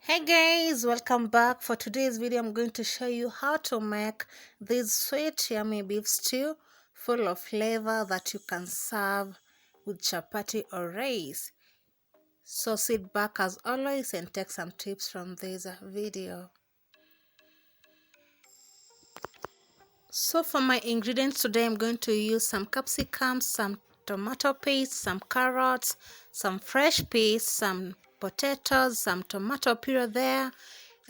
Hey guys, welcome back. For today's video I'm going to show you how to make this sweet yummy beef stew full of flavor that you can serve with chapati or rice. So sit back as always and take some tips from this video. So for my ingredients today, I'm going to use some capsicums, some tomato paste, some carrots, some fresh peas, some potatoes, some tomato puree there,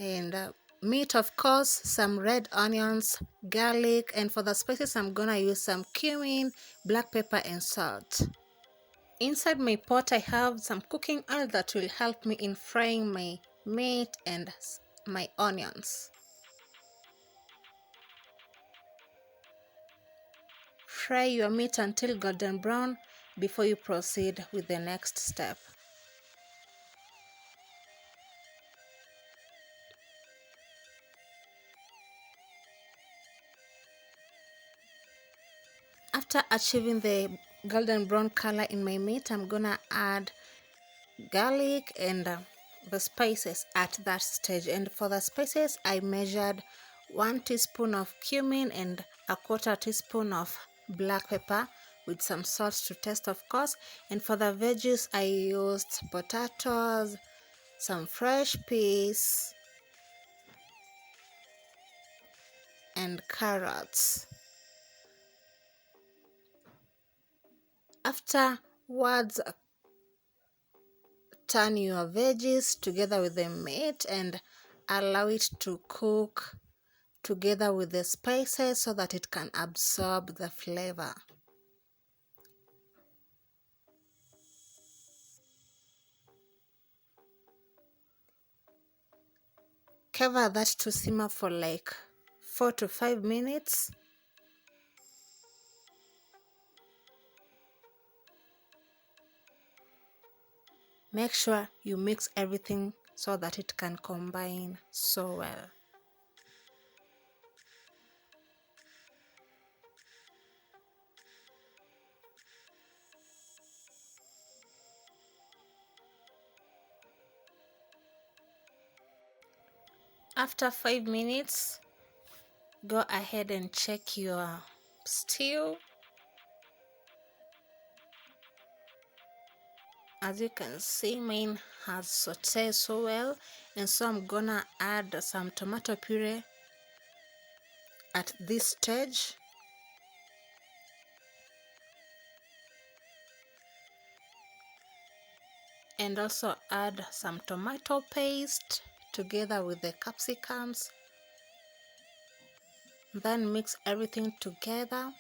and meat, of course, some red onions, garlic, and for the spices I'm gonna use some cumin, black pepper, and salt. Inside my pot I have some cooking oil that will help me in frying my meat and my onions. Fry your meat until golden brown before you proceed with the next step. After achieving the golden brown color in my meat, I'm gonna add garlic and the spices at that stage. And for the spices I measured 1 teaspoon of cumin and a quarter teaspoon of black pepper with some salt to taste, of course. And for the veggies I used potatoes, some fresh peas, and carrots. Afterwards, turn your veggies together with the meat and allow it to cook together with the spices so that it can absorb the flavor. Cover that to simmer for like 4 to 5 minutes. Make sure you mix everything so that it can combine so well. After 5 minutes, go ahead and check your stew. As you can see, mine has sauteed so well, and so I'm gonna add some tomato puree at this stage. And also add some tomato paste together with the capsicums. Then mix everything together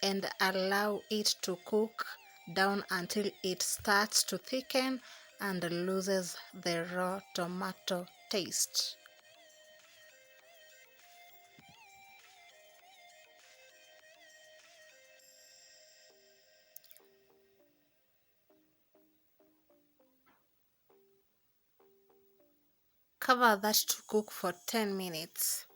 and allow it to cook down until it starts to thicken and loses the raw tomato taste. Cover that to cook for 10 minutes.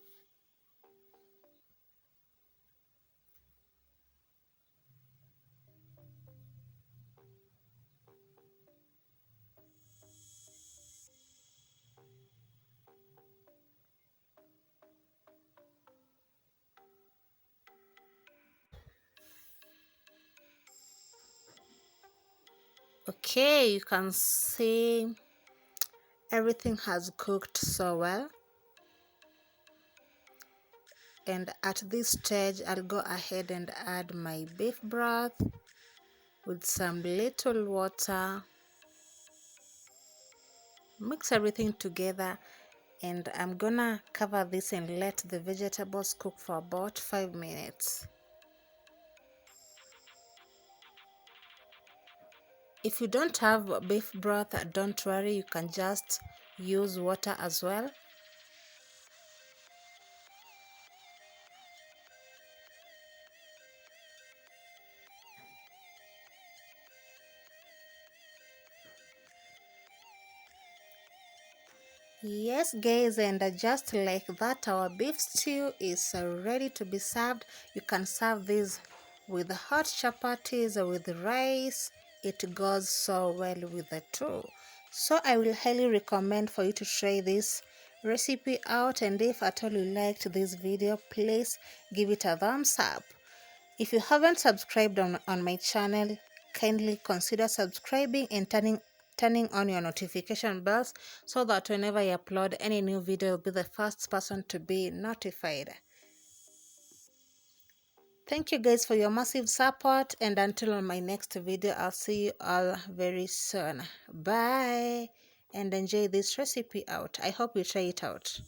Okay, you can see everything has cooked so well. And at this stage I'll go ahead and add my beef broth with some little water. Mix everything together, and I'm gonna cover this and let the vegetables cook for about 5 minutes. If you don't have beef broth, don't worry, you can just use water as well. Yes guys, and just like that, our beef stew is ready to be served. You can serve this with hot chapatis or with rice. It goes so well with the two. So I will highly recommend for you to try this recipe out, and if at all you liked this video, please give it a thumbs up. If you haven't subscribed on my channel, kindly consider subscribing and turning on your notification bells so that whenever I upload any new video, you'll be the first person to be notified. Thank you guys for your massive support, and until on my next video, I'll see you all very soon. Bye, and enjoy this recipe out. I hope you try it out.